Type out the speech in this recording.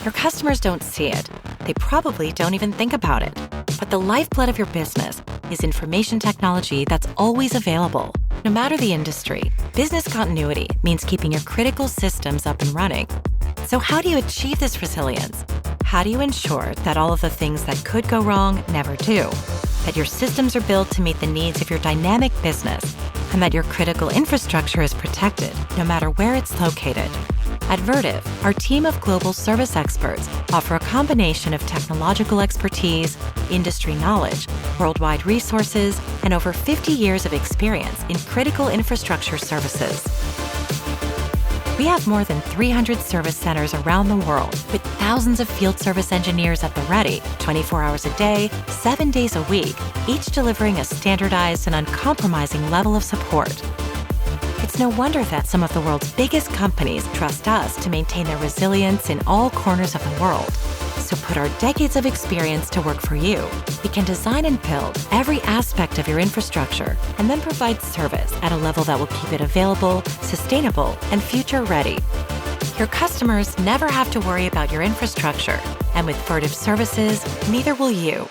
Your customers don't see it. They probably don't even think about it. But the lifeblood of your business is information technology that's always available. No matter the industry, business continuity means keeping your critical systems up and running. So how do you achieve this resilience? How do you ensure that all of the things that could go wrong never do? That your systems are built to meet the needs of your dynamic business, and that your critical infrastructure is protected no matter where it's located. At Vertiv, our team of global service experts offer a combination of technological expertise, industry knowledge, worldwide resources, and over 50 years of experience in critical infrastructure services. We have more than 300 service centers around the world with thousands of field service engineers at the ready, 24 hours a day, 7 days a week, each delivering a standardized and uncompromising level of support. It's no wonder that some of the world's biggest companies trust us to maintain their resilience in all corners of the world. So put our decades of experience to work for you. We can design and build every aspect of your infrastructure and then provide service at a level that will keep it available, sustainable, and future ready. Your customers never have to worry about your infrastructure, and with Vertiv services, neither will you.